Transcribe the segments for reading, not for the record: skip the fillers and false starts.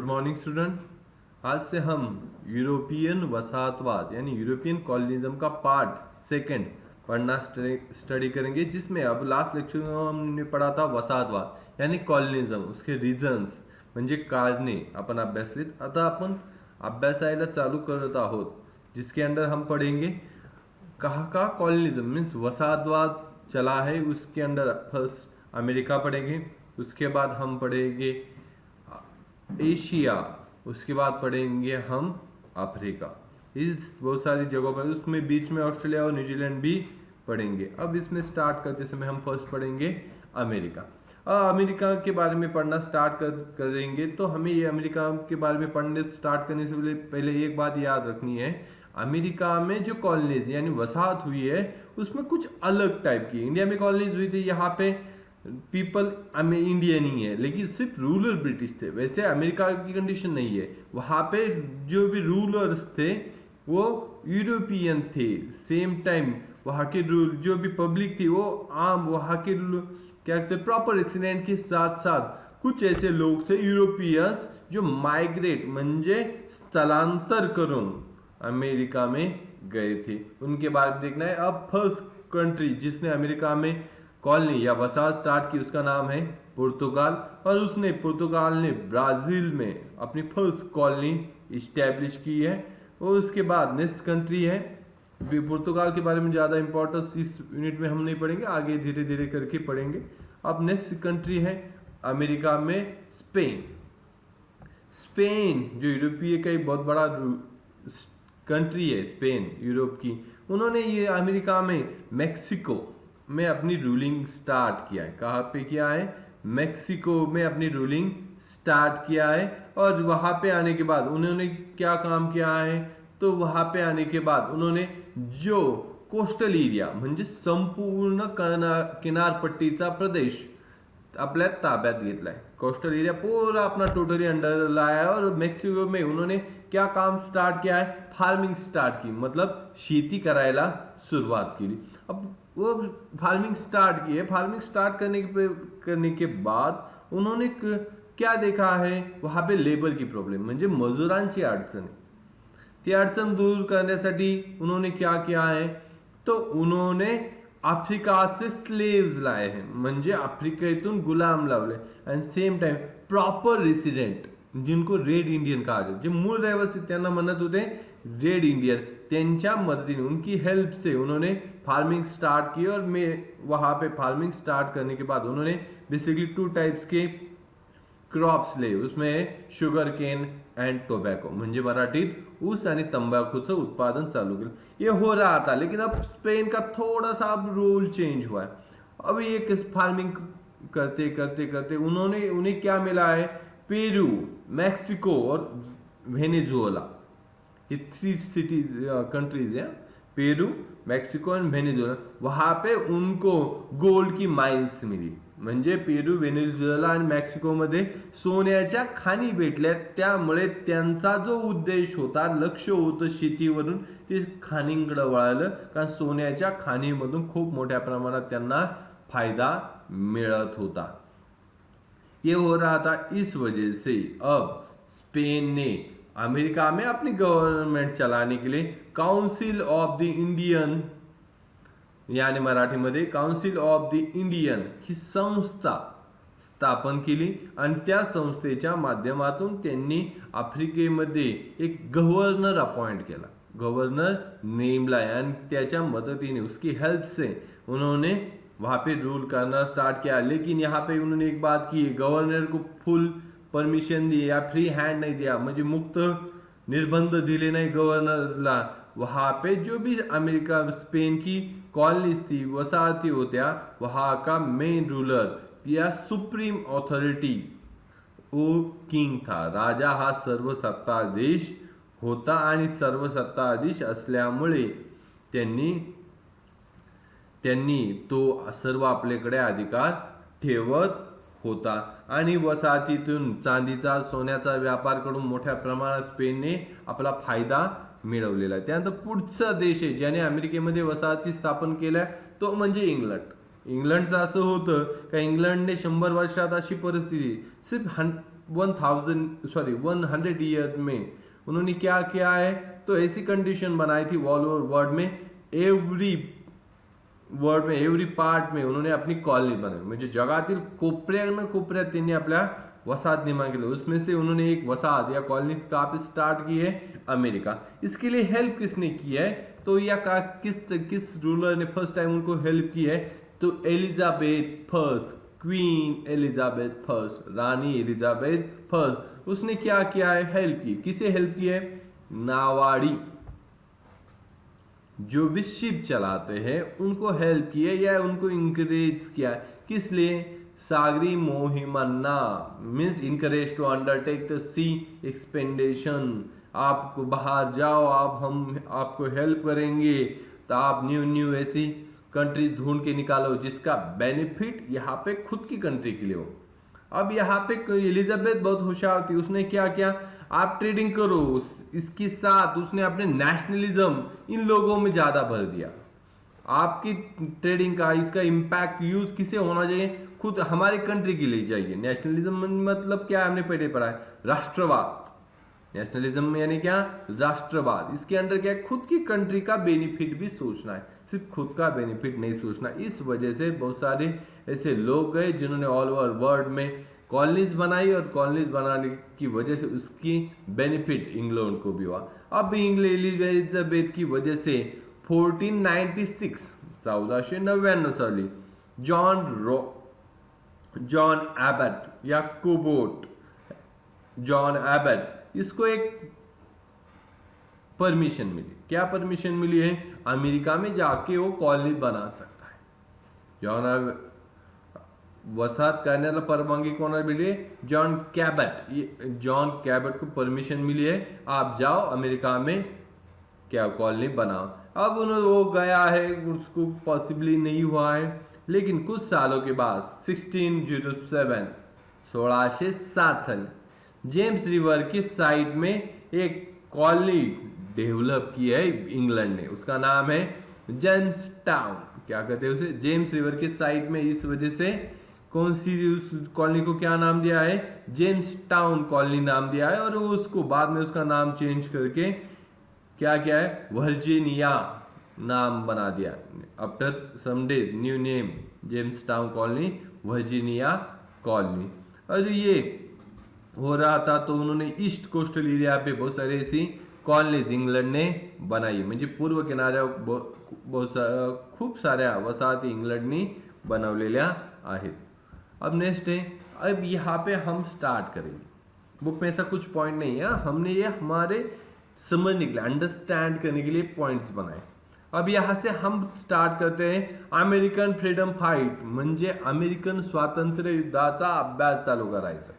Morning student. आज से हम यूरोपियन वसाहतवाद यानी यूरोपियन कॉलोनिज्म का पार्ट सेकंड पढ़ना स्टडी करेंगे, जिसमें अब लास्ट लेक्चर में हमने पढ़ा था वसाहतवाद यानी कॉलोनिज्म, उसके रीजन्स म्हणजे कारणे आपण अभ्यासलीत। आता आपण अभ्यासायला चालू करत आहोत, जिसके अंदर हम पढ़ेंगे कहाँ का कॉलोनिज्म मीन्स वसाहतवाद चला है। उसके अंदर फर्स्ट अमेरिका पढ़ेंगे, उसके बाद हम पढ़ेंगे एशिया, उसके बाद पढ़ेंगे हम अफ्रीका। इस बहुत सारी जगहों पर, उसमें बीच में ऑस्ट्रेलिया और न्यूजीलैंड भी पढ़ेंगे। अब इसमें स्टार्ट करते समय हम फर्स्ट पढ़ेंगे अमेरिका। अमेरिका के बारे में पढ़ना स्टार्ट करेंगे तो हमें ये अमेरिका के बारे में पढ़ने स्टार्ट करने से पहले एक बात याद रखनी है, अमेरिका में जो कॉलोनीज यानी वसाहत हुई है उसमें कुछ अलग टाइप की। इंडिया में कॉलोनीज हुई थी, यहाँ पे पीपल इंडियन ही है, लेकिन सिर्फ रूलर ब्रिटिश थे। वैसे अमेरिका की कंडीशन नहीं है, वहां पे जो भी रूलर्स थे वो यूरोपियन थे। सेम टाइम वहां के रूल जो भी पब्लिक थी वो आम वहां के क्या कहते प्रॉपर रेसिडेंट के साथ साथ कुछ ऐसे लोग थे यूरोपियंस जो माइग्रेट म्हणजे स्थलांतर करून अमेरिका में गए थे। उनके बारे में देखना है। अब फर्स्ट कंट्री जिसने अमेरिका में कॉलोनी या वसाहत स्टार्ट की उसका नाम है पुर्तगाल, और पुर्तगाल ने ब्राजील में अपनी फर्स्ट कॉलोनी इस्टेब्लिश की है। और उसके बाद नेक्स्ट कंट्री है, पुर्तगाल के बारे में ज़्यादा इंपॉर्टेंस इस यूनिट में हम नहीं पढ़ेंगे, आगे धीरे धीरे करके पढ़ेंगे। अब नेक्स्ट कंट्री है अमेरिका में स्पेन। स्पेन जो यूरोपीय का एक बहुत बड़ा कंट्री है, स्पेन यूरोप की, उन्होंने ये अमेरिका में मैक्सिको में अपनी रूलिंग स्टार्ट किया है। कहाँ पे किया है? मैक्सिको में अपनी रूलिंग स्टार्ट किया है। और वहां पे आने के बाद उन्होंने क्या काम किया है, तो वहां पे आने के बाद उन्होंने जो कोस्टल एरिया म्हणजे संपूर्ण किनारपट्टीचा प्रदेश आपल्या ताब्यात घेतलाय। कोस्टल एरिया पूरा अपना टोटली अंडर लाया है। और मेक्सिको में उन्होंने क्या काम स्टार्ट किया है? फार्मिंग स्टार्ट की, मतलब शेती करायला सुरुवात केली। अब वो फार्मिंग स्टार्ट की है। फार्मिंग स्टार्ट करने के बाद उन्होंने क्या देखा है, वहां पे लेबर की प्रॉब्लेम म्हणजे मजुरांची अडचण आहे। ती अडचण दूर करण्यासाठी उन्होंने क्या किया है, तो उन्होंने अफ्रीका से स्लेव्स लाए हैं, म्हणजे आफ्रिकेतून गुलाम लावले। And same time proper resident जिनको रेड इंडियन कहा जाता, जे मूल रहिवासी त्यांना म्हणत होते रेड इंडियन, त्यांच्या मदतीने उनकी हेल्प से उन्होंने फार्मिंग स्टार्ट की। और वहां पे फार्मिंग स्टार्ट करने के बाद उन्होंने बेसिकली 2 टाइप्स के क्रॉप्स ले, उसमें शुगर केन एंड टोबैको म्हणजे मराठीत ऊस आणि तंबाखूचं उत्पादन चालू केलं। ये हो रहा था, लेकिन अब स्पेन का थोड़ा सा अब रूल चेंज हुआ है। अब ये किस फार्मिंग करते करते करते उन्हें क्या मिला है, पेरू, मैक्सिको और वेनेजुएला, ये 3 सिटीज कंट्रीज हैं, पेरू, मैक्सिको एंड वेनेजुएला। वहां पे उनको गोल्ड की माइन्स मिली, म्हणजे पेरू, वेनेजुएला आणि मेक्सिको मध्ये सोन्याच्या खाणी भेटल्या। त्यामुळे त्यांचा जो उद्देश होता, लक्ष होतं शेतीवरून, ते खाणींकडे वळालं, कारण सोन्याच्या खाणीमधून खूप मोठ्या प्रमाणात त्यांना फायदा मिळत होता। ये हो रहा था, इस वजह से अब स्पेन ने अमेरिका में अपनी गवर्नमेंट चलाने के लिए काउंसिल ऑफ द इंडियन यानी मराठीमध्ये काउन्सिल ऑफ द इंडियन ही संस्था स्थापन केली। आणि त्या संस्थेच्या माध्यमातून त्यांनी आफ्रिकेमध्ये एक गव्हर्नर अपॉइंट केला, गव्हर्नर नेमला, आणि त्याच्या मदतीने उसकी हेल्प से उन्होंने वहां पे रूल करना स्टार्ट किया। लेकिन यहाँ पे उन्होंने एक बात की, गवर्नर को फुल परमिशन दी या फ्री हैंड नहीं दिया, म्हणजे मुक्त निर्बंध दिले नहीं गवर्नरला। वहां पे जो भी अमेरिका स्पेन की कॉलोनीज थी, वसाहती होत्या, वहां का मेन रूलर या सुप्रीम ऑथॉरिटी वो किंग था। राजा हा सर्वसत्ताधीश होता, आणि सर्वसत्ताधीश असल्यामुळे त्यांनी तो सर्व आपल्याकडे अधिकार ठेवत होता। आणि वसाहतीतून चांदीचा, सोन्याचा व्यापार करून मोठ्या प्रमाणात स्पेनने आपला फायदा मिळवलेला आहे। त्यानंतर पुढचा देश आहे ज्याने अमेरिकेमध्ये वसाहती स्थापन केल्या, तो म्हणजे इंग्लंड। इंग्लंडचं असं होतं का इंग्लंडने 100 वर्षात अशी परिस्थिती, सिर्फ 100 ईयर में उन्होंने क्या किया है, तो ऐसी कंडीशन बनाई थी ऑल ओवर वर्ल्ड में, एव्हरी पार्ट में उन्होंने अपनी कॉलनी बनाई, म्हणजे जगातील कोपऱ्यानं कोपऱ्यात त्यांनी आपल्या वसाहत निर्माण केली। उसमें से उन्होंने एक वसाहत या कॉलोनी कहाँ पे स्टार्ट की है, अमेरिका। इसके लिए हेल्प किसने की है, तो या किस रूलर ने फर्स्ट टाइम उनको हेल्प की है, तो Elizabeth first, queen Elizabeth first, रानी एलिजाबेथ फर्स्ट, उसने क्या किया है, हेल्प की। किसे हेल्प की है, नावाड़ी जो भी शिप चलाते हैं उनको हेल्प की है या उनको इंकरेज किया है। किस लिए, सागरी मोहिमन्ना means encourage to undertake the sea expedition, आपको बाहर जाओ, आप हम आपको हेल्प करेंगे, तो आप न्यू ऐसी कंट्री ढूंढ के निकालो जिसका बेनिफिट यहाँ पे खुद की कंट्री के लिए हो। अब यहाँ पे एलिजाबेथ बहुत होशियार थी, उसने क्या किया, आप ट्रेडिंग करो, इसके साथ उसने अपने नेशनलिज्म इन लोगों में ज्यादा भर दिया। आपकी ट्रेडिंग का इसका इम्पैक्ट यूज किसे होना चाहिए, खुद हमारी कंट्री के लिए चाहिए। नेशनलिज्म मतलब क्या है, हमने पहले पढ़ा है, राष्ट्रवाद। नेशनलिज्म में यानी क्या, राष्ट्रवाद। इसके अंदर क्या है, खुद की कंट्री का बेनिफिट भी सोचना है, सिर्फ खुद का बेनिफिट नहीं सोचना। इस वजह से बहुत सारे ऐसे लोग गए जिन्होंने ऑल ओवर वर्ल्ड में कॉलोनीज बनाई, और कॉलोनीज बनाने की वजह से उसकी बेनिफिट इंग्लैंड को भी हुआ। अब एलिजाबेथ की वजह से 1496 1499 साली जॉन एबट या कोबोट, जॉन एबट, इसको एक परमिशन मिली। क्या परमिशन मिली है, अमेरिका में जाके वो कॉलोनी बना सकता है। जॉन वसाहत करण्याला परवानगी कोणाला मिली है, जॉन कैबट। जॉन कैबट को परमिशन मिली है, आप जाओ अमेरिका में क्या कॉलोनी बनाओ। अब उन्होंने वो गया है, उसको पॉसिबली नहीं हुआ है, लेकिन कुछ सालों के बाद 1607 1607 साल जेम्स रिवर की साइड में एक कॉलोनी डेवलप की है इंग्लैंड ने, उसका नाम है जेम्स टाउन। क्या कहते हैं उसे, जेम्स रिवर के साइड में। इस वजह से कौन सी उस कॉलोनी को क्या नाम दिया है, जेम्स टाउन कॉलोनी नाम दिया है, और उसको बाद में उसका नाम चेंज करके क्या क्या है, वर्जीनिया नाम बना दिया। After some day new name Jamestown colony, Virginia colony. और ये हो रहा था तो उन्होंने ईस्ट कोस्टल एरिया पे बहुत सारे ऐसी कॉलनीज इंग्लंड ने बनाई, म्हणजे पूर्व किनाऱ्यावर खूप साऱ्या वसाहती इंग्लंडनी बनवलेल्या आहेत। अब नेक्स्ट है, अब यहाँ पे हम स्टार्ट करेंगे, बुक में ऐसा कुछ पॉइंट नहीं है, हमने ये हमारे समझने के लिए, अंडरस्टैंड करने के लिए पॉइंट्स बनाए। अब यहाँ से हम स्टार्ट करते हैं अमेरिकन फ्रीडम फाइट, म्हणजे अमेरिकन स्वातंत्र्य युद्धाचा अभ्यास चालू करायचा।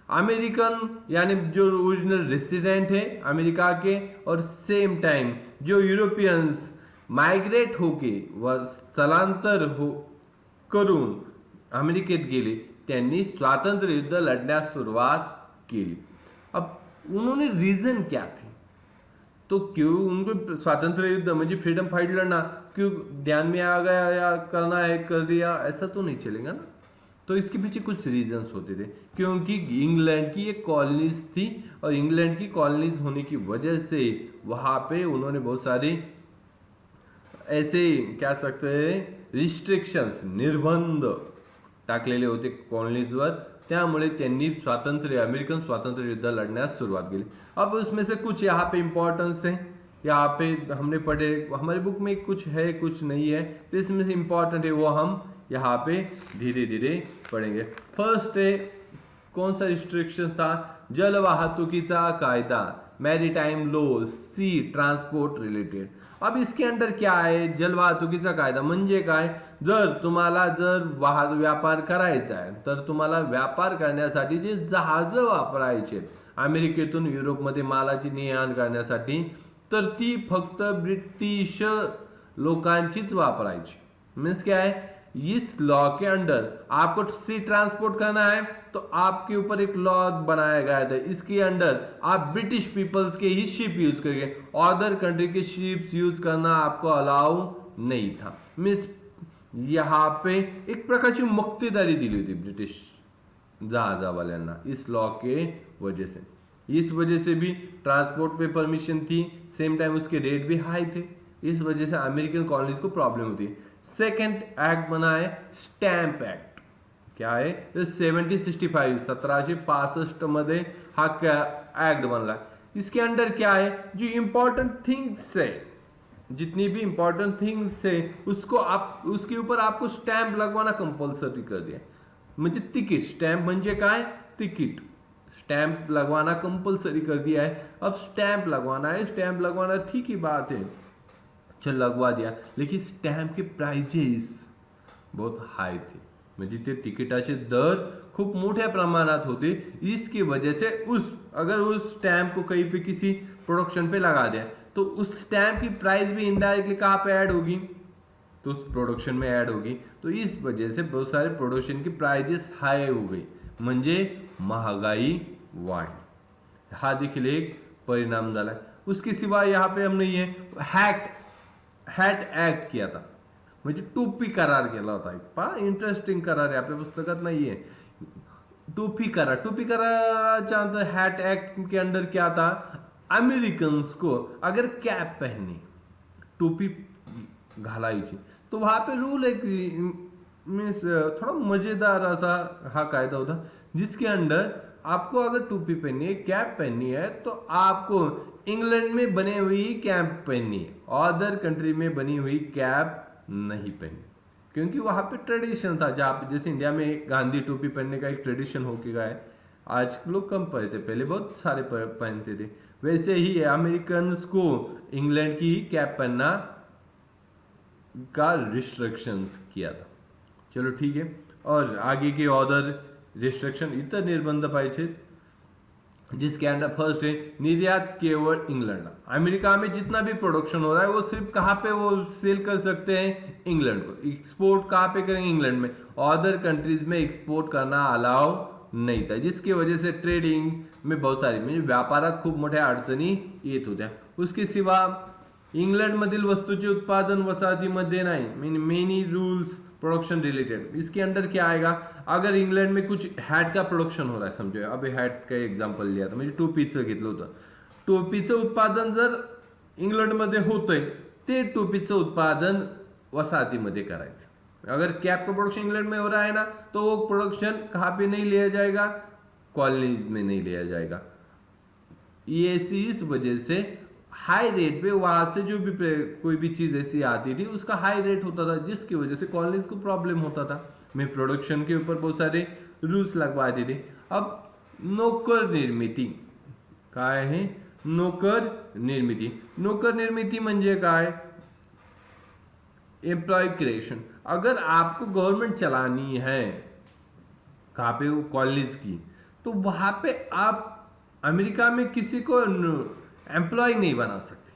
अमेरिकन यानी जो ओरिजिनल रेसिडेंट है अमेरिका के, और सेम टाइम जो यूरोपियंस मायग्रेट होके व स्थलांतर करून अमेरिकेत गेले, त्यांनी स्वातंत्र्य युद्ध लढण्यास सुरुवात केली। अब उन्होंने रीजन क्या थे, तो क्यों उनको स्वातंत्र्य युद्ध म्हणजे फ्रीडम फाइट लड़ना क्यों ध्यान में आ गया या करना है कर दिया, ऐसा तो नहीं चलेगा ना। तो इसके पीछे कुछ रीजंस होते थे, क्योंकि इंग्लैंड की एक कॉलोनीज थी, और इंग्लैंड की कॉलोनीज होने की वजह से वहां पे उन्होंने बहुत सारे ऐसे क्या सकते हैं रिस्ट्रिक्शंस, निर्बंध टाकलेले होते कॉलोनीजवर, त्यामुळे त्यांनी अमेरिकन स्वातंत्र्य युद्ध लड़ण्यास सुरुवात केली। अब उसमें से कुछ यहाँ पे इंपॉर्टेंस है, यहाँ पे हमने पढ़े, हमारी बुक में कुछ है कुछ नहीं है, तो इसमें से इंपॉर्टेंट है वो हम यहाँ पे धीरे धीरे पढ़ेंगे। फर्स्ट है कौन सा रिस्ट्रिक्शन था, जल वाहतुकीचा कायदा, मैरीटाइम लॉ, सी ट्रांसपोर्ट रिलेटेड। अब इसके अंदर क्या आहे, जल वाहतुकीचा कायदा म्हणजे काय, जर तुम्हाला व्यापार करायचा आहे तर तुम्हाला व्यापार करण्यासाठी जे जहाज वापरायचे अमेरिकेतून युरोपमध्ये मालाची ने-आण करण्यासाठी, तर ती फक्त ब्रिटिश लोकांचीच वापरायची। मीन्स क्या है, इस लॉ के अंडर आपको सी ट्रांसपोर्ट करना है तो आपके ऊपर एक लॉ बनाया गया था, इसके अंडर आप ब्रिटिश पीपल्स के ही शिप यूज करेंगे, अदर कंट्री के शिप्स यूज करना आपको अलाउ नहीं था। मीन्स यहाँ पे एक प्रकारची मक्तेदारी दिली होती ब्रिटिश जहाजावाल्यांना इस लॉ के वजह से। इस वजह से भी ट्रांसपोर्ट पे परमिशन थी, सेम टाइम उसके रेट भी हाई थे, इस वजह से अमेरिकन कॉलोनीज को प्रॉब्लम होती है। सेकेंड एक्ट बना है स्टैम्प एक्ट। क्या है? 1765 मध्ये हा एक्ट बनला। इसके अंडर क्या है, जो इंपॉर्टेंट थिंग्स है, जितनी भी इंपॉर्टेंट थिंग्स है उसको आप उसके ऊपर आपको स्टैंप लगवाना कंपल्सरी कर दिया। म्हणजे तिकीट, स्टैंप म्हणजे काय? तिकीट, स्टैंप लगवाना कंपल्सरी कर दिया है। अब स्टैंप लगवाना है, स्टैंप लगवाना ठीक ही बात है, चल लगवा दिया, लेकिन स्टैंप के प्राइजेस बहुत हाई थे, म्हणजे ते तिकिटाचे दर खूप मोठ्या प्रमाणात होते। इसकी वजह से अगर उस स्टैंप को कहीं पे किसी प्रोडक्शन पे लगा दिया तो उस स्टैंप की प्राइस भी इनडायरेक्टली कहाँ पे ऐड होगी? तो उस प्रोडक्शन में ऐड होगी। तो इस वजह से बहुत सारे प्रोडक्शन की प्राइजेस हाई हो गई, म्हणजे महागाई वाढली। हा देखील एक परिणाम झाला। उसके सिवा यहाँ पे हमने ये हॅट एक्ट किया था, म्हणजे टोपी करार केला होता। एक पहा इंटरेस्टिंग करार आहे, आपल्या पुस्तकात नाहीये। टोपी कराराच्या अंदर हैट एक्ट के अंदर क्या था, अमेरिकन्स को अगर कैप पहनी, टोपी घालायची, तो वहां पे रूल एक मीन्स थोड़ा मजेदार ऐसा हा कायदा होता, जिसके अंदर आपको अगर टोपी पहननी है, कैप पहननी है, तो आपको इंग्लैंड में बनी हुई कैप पहननी है, अदर कंट्री में बनी हुई कैप नहीं पहनी, क्योंकि वहां पे ट्रेडिशन था। जहाँ जैसे इंडिया में गांधी टोपी पहनने का एक ट्रेडिशन हो गया है, आज लोग कम पहनते, पहले बहुत सारे पहनते थे। वैसे ही अमेरिकन को इंग्लैंड की कैप पहनना का रिस्ट्रिक्शंस किया था। चलो ठीक है, और आगे के अदर रिस्ट्रिक्शन इतर निर्बंध पाहिजे, जिसके अंदर फर्स्ट है निर्यात केवल इंग्लैंड। अमेरिका में जितना भी प्रोडक्शन हो रहा है वो सिर्फ कहाँ पे वो सेल कर सकते हैं? इंग्लैंड को। एक्सपोर्ट कहाँ पे करेंगे? इंग्लैंड में। अदर कंट्रीज में एक्सपोर्ट करना अलाउ नाही था, जिसकी वजह से ट्रेडिंग में बहुत सारी म्हणजे व्यापारात खूप मोठ्या अडचणी येत होत्या। उसके सिवा इंग्लैंड मधील वस्तूचे उत्पादन वसाहतीमध्ये नाही, मेनी रूल्स प्रोडक्शन रिलेटेड। इसके अंदर क्या आएगा, अगर इंग्लैंड में कुछ हैट का प्रोडक्शन हो रहा है, समझो अभी हैट का एग्जांपल लिया तर म्हणजे टोपीचं घेतलं होतं, टोपीचं उत्पादन जर इंग्लंडमध्ये होतंय, ते टोपीचं उत्पादन वसाहतीमध्ये करायचं। अगर कैप का प्रोडक्शन इंग्लैंड में हो रहा है ना, तो वो प्रोडक्शन कहाँ पे नहीं लिया जाएगा? कॉलोनीज में नहीं लिया जाएगा। ये इस वजह से हाई रेट पे वहां से जो भी कोई भी चीज ऐसी आती थी उसका हाई रेट होता था, जिसकी वजह से कॉलोनीज को प्रॉब्लम होता था। में प्रोडक्शन के ऊपर बहुत सारे रूल्स लगवाते थे। अब नौकर निर्मिती काय है? नौकर निर्मिती म्हणजे काय? Employ creation. अगर आपको गवर्नमेंट चलानी है कहाँ पे? वो कॉलेज की, तो वहां पे आप अमेरिका में किसी को एम्प्लॉय नहीं बना सकते।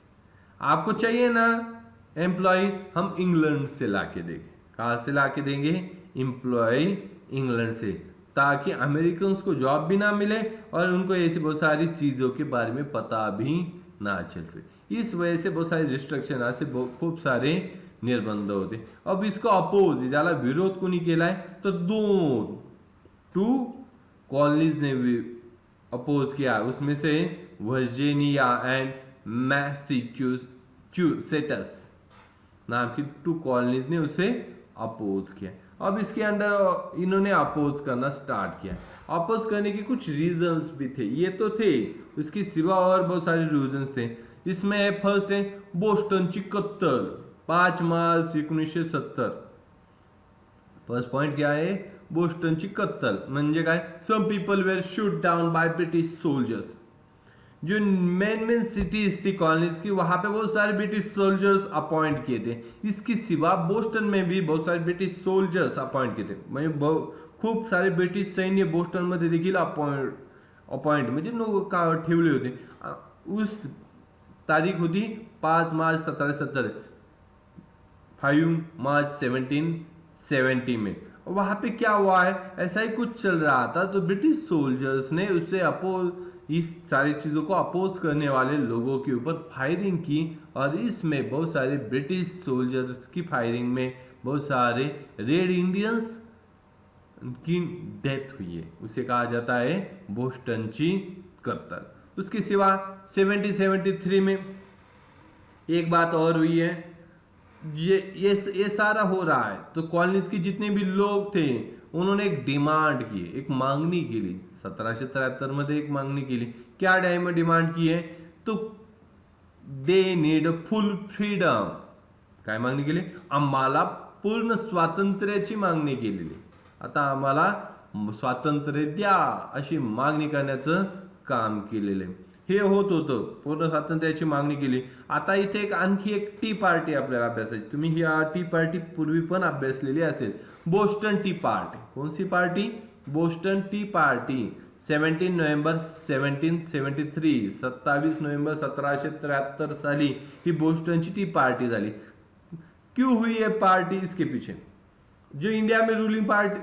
आपको चाहिए ना एम्प्लॉय, हम इंग्लैंड से लाके देंगे। कहाँ से लाके देंगे? एम्प्लॉय इंग्लैंड से, ताकि अमेरिकन को जॉब भी ना मिले और उनको ऐसी बहुत सारी चीजों के बारे में पता भी ना चल सके। इस वजह से बहुत सारे रिस्ट्रिक्शन असे खूप सारे निर्बंध होते। अब इसको अपोज, ज्याला विरोध कोणी केलाय? तो टू कॉलोनीज ने अपोज किया, उसमें से वर्जीनिया एंड मैसाचुसेट्स नाम की 2 कॉलोनीज ने उसे अपोज किया। अब इसके अंदर इन्होंने अपोज करना स्टार्ट किया। अपोज करने के कुछ रीजंस भी थे, ये तो थे, उसके सिवा और बहुत सारे रीजंस थे। इसमें है फर्स्ट है बोस्टनची कत्तल 5 मार्च 1970। फर्स्ट पॉइंट क्या है? बोस्टनची कत्तल म्हणजे काय? Some people were shoot down by British soldiers. जो मेन सिटीज थी कॉलोनीज की, वहां पे बहुत सारे ब्रिटिश सोल्जर्स अपॉइंट किए थे। इसके सिवा बोस्टन में भी बहुत सारे ब्रिटिश सोल्जर्स अपॉइंट किए थे, म्हणजे खूप सारे ब्रिटिश सैन्य बोस्टन मध्ये देखील अपॉइंट म्हणजे ठेवले होते। उस तारीख होती 5 मार्च 1770, 5 मार्च 1770 में। वहां पे क्या हुआ है? ऐसा ही कुछ चल रहा था, तो ब्रिटिश सोल्जर्स ने उससे इस सारी चीजों को अपोज करने वाले लोगों के ऊपर फायरिंग की, और इसमें बहुत सारे ब्रिटिश सोल्जर्स की फायरिंग में बहुत सारे रेड इंडियंस उनकी डेथ हुई है, उसे कहा जाता है बोस्टनची कत्तल। उसके सिवा 1773 में एक बात और हुई है, ये सारा हो रहा है तो कॉलोनीज के जितने भी लोग थे उन्होंने एक डिमांड की, एक मांगनी केली 1773 मध्ये एक मागणी केली। क्या डिमांड की है, तो दे नीड फुल फ्रीडम। काय मागणी केली, आम्हाला पूर्ण स्वातंत्र्याची मागणी केलेली, आता आम्हाला स्वातंत्र्य द्या अशी मागणी करण्याचं काम केलेलं आहे। हे होत होतं, पूर्ण स्वातंत्र्याची मागणी केली। आता इथे आणखी एक टी पार्टी आपल्याला अभ्यासायची, तुम्ही ही टी पार्टी पूर्वी पण अभ्यासलेली असेल, बोस्टन टी पार्टी। कोणती party, Boston T party. 17 November 1773, 27 November 1773 साली ही बोस्टनची टी पार्टी झाली। क्यों हुई है पार्टी, इसके पीछे जो इंडिया में रूलिंग पार्टी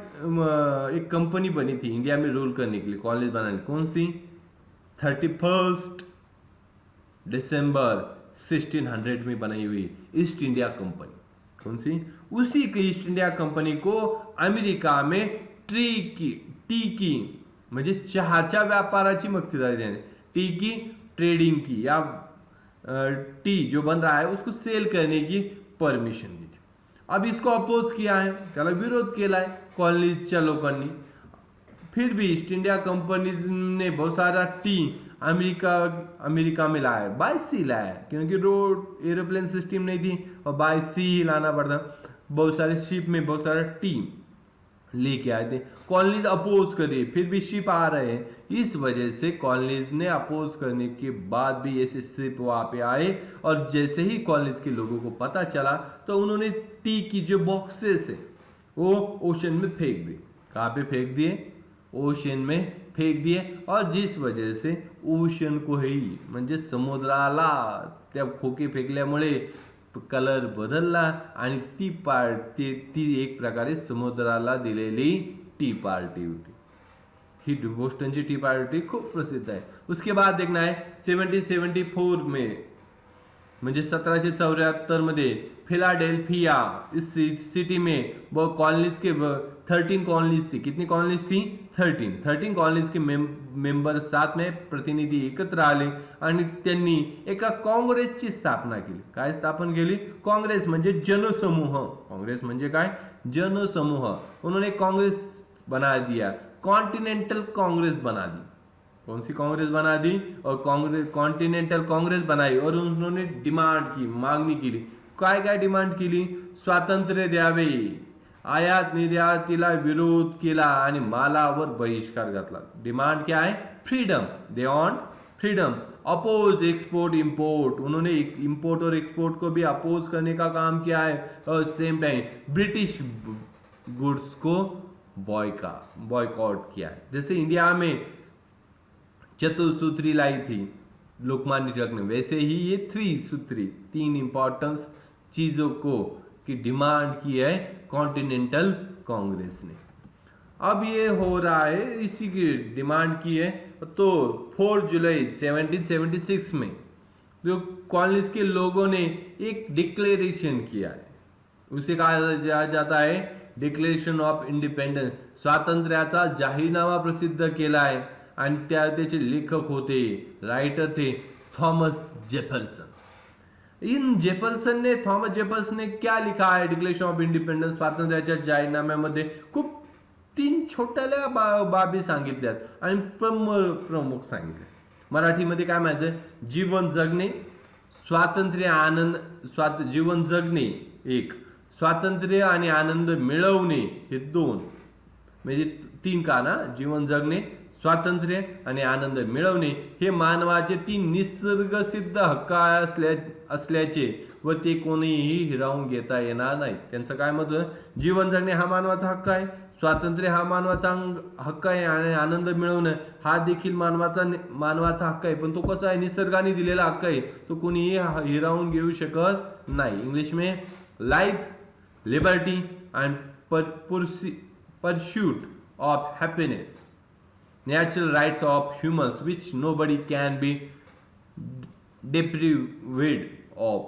एक कंपनी बनी थी इंडिया में रूल करने के लिए, कॉलेज बनाने, कौन सी, 31 दिसंबर 1600 में बनाई हुई ईस्ट इंडिया कंपनी। कौन सी, उसी की ईस्ट इंडिया कंपनी को अमेरिका में टी की म्हणजे चहाच्या व्यापाराची मक्ती झाली, टी की ट्रेडिंग की, या टी जो बन रहा है उसको सेल करने की परमिशन दी थी। अब इसको अपोज किया है, त्याला विरोध केला है कॉलनीजच्या लोकांनी। फिर भी ईस्ट इंडिया कंपनी ने बहुत सारा टी अमेरिका में लाया, बाय सी लाया, क्योंकि रोड एरोप्लेन सिस्टम नहीं थी और बाय सी ही लाना पड़ता। बहुत सारे शिप में बहुत सारा टी लेके आए थे, कॉलोनीज अपोज करिए, फिर भी शिप आ रहे हैं। इस वजह से कॉलोनीज ने अपोज करने के बाद भी ऐसे शिप वहां पे आए, और जैसे ही कॉलोनीज के लोगों को पता चला तो उन्होंने टी की जो बॉक्सेस है वो ओशन में फेंक दिए। कहाँ पे फेंक दिए, ओशन में फेक दिए, और जिस वजह से ओशन को ही म्हणजे समुद्राला त्या खोके फेकल्यामुळे कलर बदलला आणि ती एक प्रकारे समुद्राला दिलेली टी पार्टी होती। ही बोस्टनची टी पार्टी खूप प्रसिद्ध आहे। उसके बाद देखना है 1774 में म्हणजे 1774 मध्ये फिलाडेल्फिया इस सिटी में वो कॉलोनीज के 13 कॉलोनीज थी। कितनी कॉलोनीज थी, 13 कॉलोनीज के मेंबर साथ में प्रतिनिधी एकत्र आले आणि त्यांनी एका काँग्रेसची स्थापना केली। काय स्थापन केली, काँग्रेस म्हणजे जनसमूह, काँग्रेस म्हणजे काय, जनसमूह। उन्होंने कांग्रेस बना दिया, कॉन्टिनेंटल कांग्रेस बना दी। कौन सी कांग्रेस बना दी, और कॉन्टिनेंटल कांग्रेस बनाई, और उन्होंने डिमांड की, मागणी केली। काय काय डिमांड केली, स्वातंत्र्य द्यावे, आयात निर्यातीला विरोध केला आणि मालावर बहिष्कार घातला। डिमांड क्या है, freedom, they want freedom. Oppose export import, उन्होंने इंपोर्ट और एक्सपोर्ट को भी अपोज करने का काम किया है, और सेम टाइम ब्रिटिश गुड्स को बॉयकॉट किया है। जैसे इंडिया में चतुसूत्री लाई थी लोकमान्य तिलक ने, वैसे ही ये 3 सूत्री, 3 इंपॉर्टेंस चीजों को की डिमांड की है कॉन्टिनेंटल कांग्रेस ने। अब ये हो रहा है, इसी की डिमांड की है। तो 4 जुलाई 1776 में जो कॉलोनीज के लोगों ने एक डिक्लेरेशन किया है, उसे कहा जाता है डिक्लेरेशन ऑफ इंडिपेंडेंस, स्वातंत्र्याचा जाहीरनामा प्रसिद्ध केला आहे। आणि त्याचे लेखक होते, राइटर थे थॉमस जेफरसन। थॉमस जेफरसन ने क्या लिखा है डिक्लेरेशन ऑफ इंडिपेंडेंस, स्वातंत्र्याच्या जाहीरनाम्यामध्ये खूप 3 छोट्याल्या बाबी सांगितल्यात आणि प्रमुख सांगितले। मराठीमध्ये काय माहिती, जीवन जगणे, स्वातंत्र्य आनंद, जीवन जगणे एक, स्वातंत्र्य आणि आनंद मिळवणे हे 2, म्हणजे 3 का ना, जीवन जगणे, स्वातंत्र्य आणि आनंद मिळवणे हे मानवाचे 3 निसर्गसिद्ध हक्क असल्याचे व ते कोणीही हिरावून घेता येणार नाही। त्यांचं काय मत, जीवन जगणे हा मानवाचा हक्क आहे, स्वातंत्र्य हा मानवाचा हक्क आहे, आणि आनंद मिळवणं हा देखील मानवाचा हक्क आहे, पण तो कसा आहे, निसर्गाने दिलेला हक्क आहे, तो कोणीही हिरावून घेऊ शकत नाही। इंग्लिश में life, liberty and pursuit of happiness, natural rights of humans which nobody can be deprived of,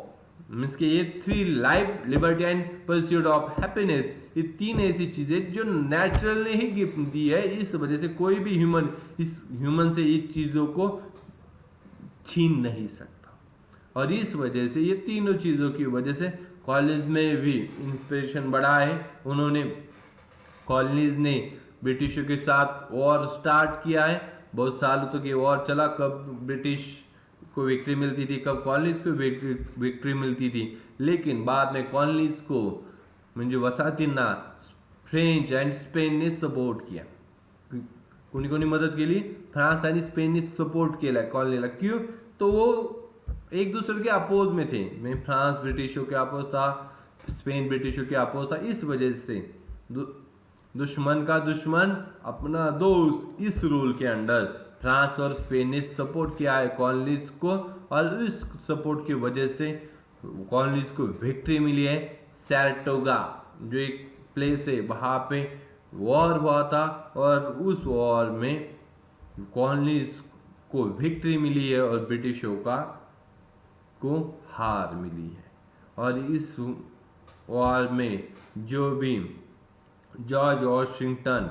means कि ये 3 life, liberty and pursuit of happiness, ये 3 ऐसी चीजें जो नेचुरल ने ही गिफ्ट दी है। इस वजह से कोई भी ह्यूमन इस ह्यूमन से ये चीजों को छीन नहीं सकता। और इस वजह से ये तीनों चीजों की वजह से कॉलेज में भी इंस्पिरेशन बढ़ा है। उन्होंने कॉलोनीज ने ब्रिटिशों के साथ वॉर स्टार्ट किया है। बहुत सालों तक ये वॉर चला, कब ब्रिटिश को विक्ट्री मिलती थी, कब कॉलोनीज को विक्ट्री मिलती थी। लेकिन बाद में कॉलोनीज को म्हणजे वसाहतींना फ्रेंच अँड स्पेनने सपोर्ट किया। कोणी कोणी मदत केली? फ्रांस आणि स्पेनने सपोर्ट केला कॉलोनीला। क्यों? तो वो एक दूसरे के अपोज में थे। मैं फ्रांस ब्रिटिशों के अपोज था, स्पेन ब्रिटिशों के अपोज था। इस वजह से दुश्मन का दुश्मन अपना दोस्त, इस रूल के अंडर फ्रांस और स्पेन ने सपोर्ट किया है कॉलोनीज को। और इस सपोर्ट की वजह से कॉलोनीज को विक्ट्री मिली है। सैराटोगा जो एक प्लेस है, वहां पे वॉर हुआ था और उस वॉर में कॉलोनीज को विक्ट्री मिली है और ब्रिटिशों को हार मिली है। और इस वॉर में जो भी जॉर्ज वॉशिंगटन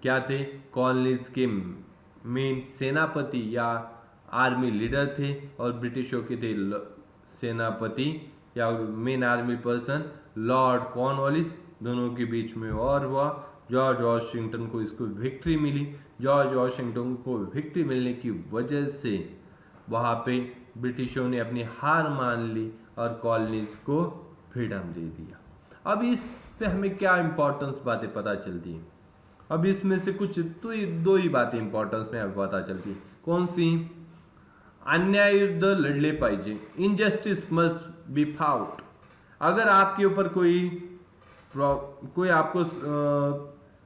क्या थे, कॉलोनीज के मेन सेनापति या आर्मी लीडर थे, और ब्रिटिशों के थे सेनापति या main army person Lord Cornwallis. दोनों के बीच में वॉर हुआ। जॉर्ज वॉशिंगटन को इसको विक्ट्री मिली। जॉर्ज वॉशिंगटन को विक्ट्री मिलने की वजह से वहाँ पे ब्रिटिशों ने अपनी हार मान ली और कॉलोनीज को फ्रीडम दे दिया। अब इससे हमें क्या इंपॉर्टेंस बातें पता चलती हैं? अब इसमें से कुछ तो दो ही बातें इंपॉर्टेंस में हमें पता चलती है। कौन सी? अन्याय युद्ध लड़ले पाहिजे, इनजस्टिस मस्ट बी फाउट। अगर आपके ऊपर कोई आपको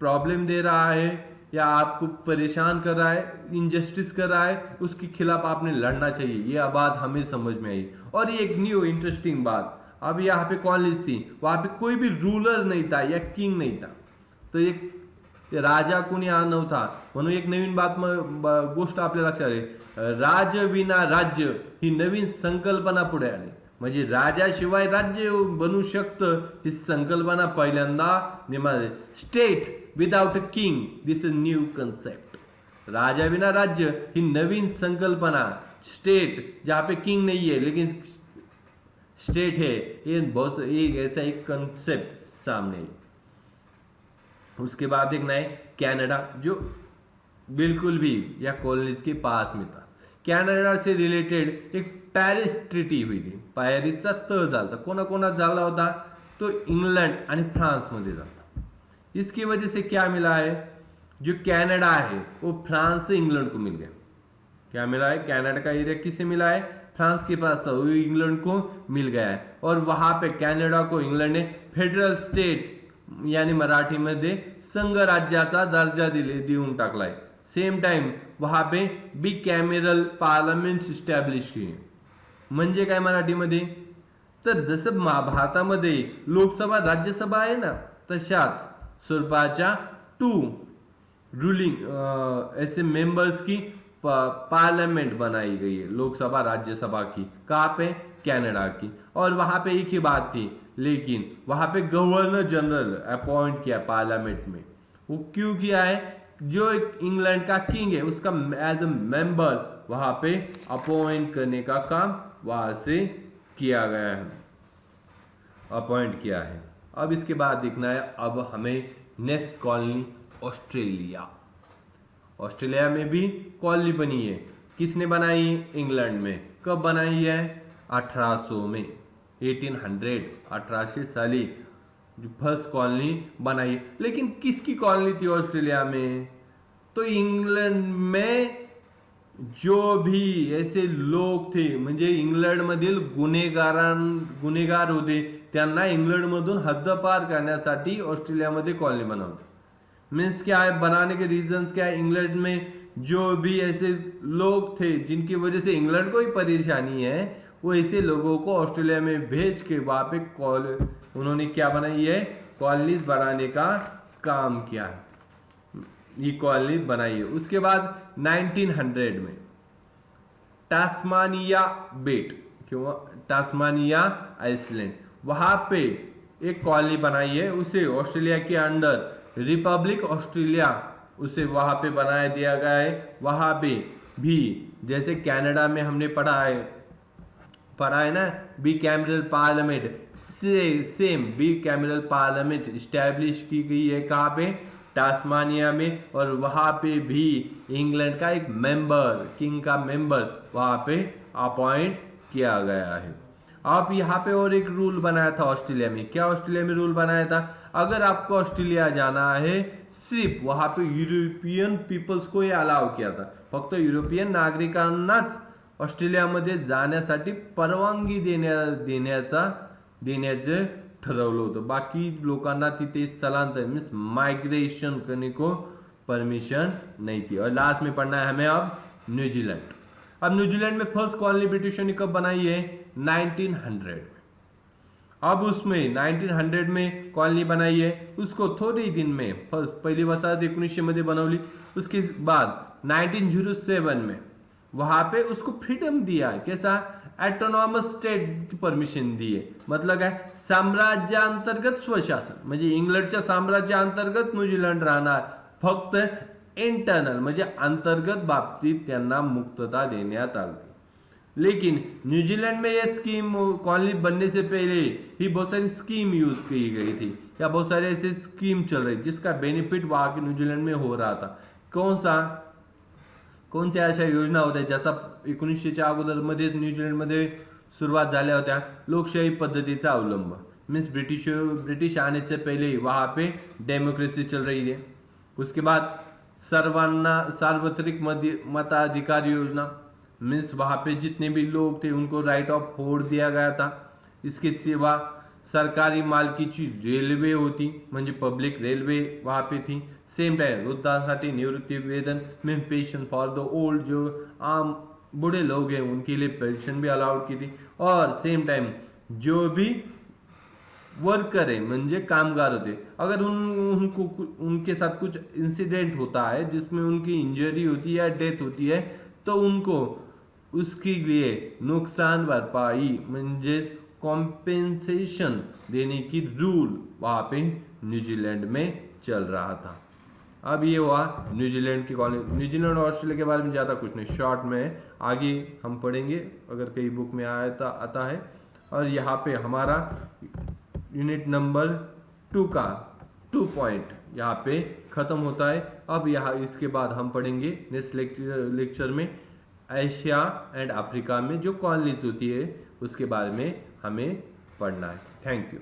प्रॉब्लम दे रहा है या आपको परेशान कर रहा है, इनजस्टिस कर रहा है, उसके खिलाफ आपने लड़ना चाहिए। ये बात हमें समझ में आई। और ये एक न्यू इंटरेस्टिंग बात, अब यहाँ पे कॉलेज थी, वहां पे कोई भी रूलर नहीं था या किंग नहीं था, तो एक राजा कोणी नव्हता। म्हणून एक नवीन गोष्ट आपल्या लक्षात आहे, राज विना राज्य ही नवीन संकल्पना पुढे आली। म्हणजे राजाशिवाय राज्य बनू शकतं ही संकल्पना पहिल्यांदा निर्माण। State without a king, this is new concept. राजा बिना राज्य ही नवीन संकल्पना। स्टेट जहाँ पे किंग नहीं है लेकिन स्टेट है, ये बहुत एक ऐसा एक कंसेप्ट सामने है। उसके बाद देखना है कनाडा, जो बिल्कुल भी या कॉलोनीज के पास में था। कनाडा से रिलेटेड एक पॅरिस ट्रीटी हुई थी। पॅरिसचा तह झाला, कोणाकोणात झाला होता? तो इंग्लंड आणि फ्रांस मध्ये झाला। इसकी वजह से क्या मिला है, जो कनाडा है वो फ्रांस से इंग्लैंड को मिल गया। क्या मिला है? कनाडा का एरिया किसे मिला है? फ्रांस के पास था, वो इंग्लैंड को मिल गया है। और वहां पे कनाडा को इंग्लंड ने फेडरल स्टेट यानी मराठीमध्ये संघ राज्याचा दर्जा देऊन टाकलाय। सेम टाइम वहां पे बिग कॅमेरल पार्लमेंट इस्टॅब्लिश केली। म्हणजे काय मराठीमध्ये? तर जसं भारतामध्ये लोकसभा राज्यसभा आहे ना, तशाच स्वरूपाच्या 2 रूलिंग ऐसे मेंबर्स की पार्लियामेंट बनाई गई है, लोकसभा राज्यसभा की। कहाँ पे? कनाडा की। और वहां पे एक ही बात थी, लेकिन वहां पे गवर्नर जनरल अपॉइंट किया पार्लियामेंट में। वो क्यों किया है? जो इंग्लैंड का किंग है उसका एज अ मेंबर वहां पे अपॉइंट करने का काम वहां से किया गया है, अपॉइंट किया है। अब इसके बाद देखना है अब हमें नेक्स्ट कॉलोनी ऑस्ट्रेलिया। ऑस्ट्रेलिया में भी कॉलोनी बनी है। किसने बनाई? इंग्लैंड में। कब बनाई है? 1800 में, 1800 साली फर्स्ट कॉलोनी बनाई। लेकिन किसकी कॉलोनी थी ऑस्ट्रेलिया में? तो इंग्लंड में जो भी ऐसे लोग थे, म्हणजे इंग्लंड मधील गुन्हेगार होते, त्यांना इंग्लंड मधून हद्दपार करण्यासाठी ऑस्ट्रेलियामध्ये कॉलोनी बनवली। मीन्स क्या है, बनाने के रीजंस क्या है? इंग्लैंड में जो भी ऐसे लोग थे जिनकी वजह से इंग्लैंड को ही परेशानी है, वो ऐसे लोगों को ऑस्ट्रेलिया में भेज के वहां पे उन्होंने क्या बनाई है? कॉलोनीज बनाने का काम किया है, ये कॉलोनी बनाई है। उसके बाद 1900 में टास्मानिया बेट, क्यों टास्मानिया आइसलैंड, वहां पे एक कॉलोनी बनाई है, उसे ऑस्ट्रेलिया के अंडर रिपब्लिक ऑस्ट्रेलिया उसे वहां पे बनाया दिया गया है। वहां पे भी जैसे कनाडा में हमने पढ़ा है ना bicameral parliament, same bicameral parliament establish की गई है कहाँ पे, टास्मानिया में। और वहां पे भी इंग्लैंड का एक मेंबर, किंग का मेंबर वहां पे अपॉइंट किया गया है। अब यहाँ पे और एक रूल बनाया था ऑस्ट्रेलिया में, क्या ऑस्ट्रेलिया में रूल बनाया था, अगर आपको ऑस्ट्रेलिया जाना है सिर्फ वहां पे युरोपियन पीपल्स को अलाउ किया था, फक्त युरोपियन नागरिकांनाच ऑस्ट्रेलियामध्ये जाण्यासाठी परवानगी देण्याचं ठरवलं होतं, बाकी लोकांना तिथे स्थलांतर मीन्स माइग्रेशन करने को परमिशन नहीं थी। और लास्ट में पढ़ना है हमें अब न्यूजीलैंड। अब न्यूजीलैंड में फर्स्ट कॉलोनी ब्रिटिशों ने कब बनाई है, 1900 में। अब उसमें 1900 में कॉलोनी बनाई है, उसको थोड़े दिन में पहिली वसाहत 1900 मध्ये बनवली, उसके बाद 1907 में वहां पे उसको फ्रीडम दिया है, कैसा, ऑटोनॉमस स्टेट की परमिशन दी है, मतलब काय साम्राज्यांतर्गत स्वशासन, म्हणजे इंग्लंडच्या साम्राज्यांतर्गत न्यूझीलंड राहणार, फक्त इंटरनल म्हणजे अंतर्गत बाबतीत त्यांना मुक्तता देण्यात आली। लेकिन न्यूजीलैंड में यह स्कीम कॉलोनी बनने से पहले ही बहुत सारी स्कीम यूज की गई थी, या बहुत सारे ऐसे स्कीम चल रही जिसका बेनिफिट वहां के न्यूजीलैंड में हो रहा था। कोणत्या अशा योजना होत्या ज्याचा 1900च्या अगोदर मध्ये न्यूजीलैंडमध्ये सुरुवात झाल्या होत्या, लोकशाही पद्धतीचा अवलंब, मीन्स ब्रिटिश आने से पहले वहां पे डेमोक्रेसी चल रही है। उसके बाद सर्वांना सार्वत्रिक मताधिकार योजना, मीन्स वहां पे जितने भी लोग थे उनको राइट ऑफ वोट दिया गया था। इसके सिवा सरकारी मालकीची रेल्वे होती, म्हणजे पब्लिक रेल्वे वहां पे थी। सेम टाइम वृद्धांसाठी निवृत्ती वेतन में पेंशन फॉर द ओल्ड, जो आम बूढ़े लोग हैं उनके लिए पेंशन भी अलाउड की थी। और सेम टाइम जो भी वर्कर है म्हणजे कामगार होते, अगर उनके साथ कुछ इंसिडेंट होता है जिसमें उनकी इंजरी होती है या डेथ होती है, तो उनको उसके लिए नुकसान भरपाई म्हणजे कॉम्पेंसेशन देने की रूल वहां पे न्यूजीलैंड में चल रहा था। अब ये हुआ न्यूजीलैंड की कॉलोनी। न्यूजीलैंड और ऑस्ट्रेलिया के बारे में ज़्यादा कुछ नहीं, शॉर्ट में आगे हम पढ़ेंगे अगर कई बुक में आता है। और यहाँ पे हमारा यूनिट नंबर 2 का 2 पॉइंट यहाँ पे खत्म होता है। अब यहाँ इसके बाद हम पढ़ेंगे नेक्स्ट लेक्चर में एशिया एंड अफ्रीका में जो कॉलोनीज होती है उसके बारे में हमें पढ़ना है। Thank you.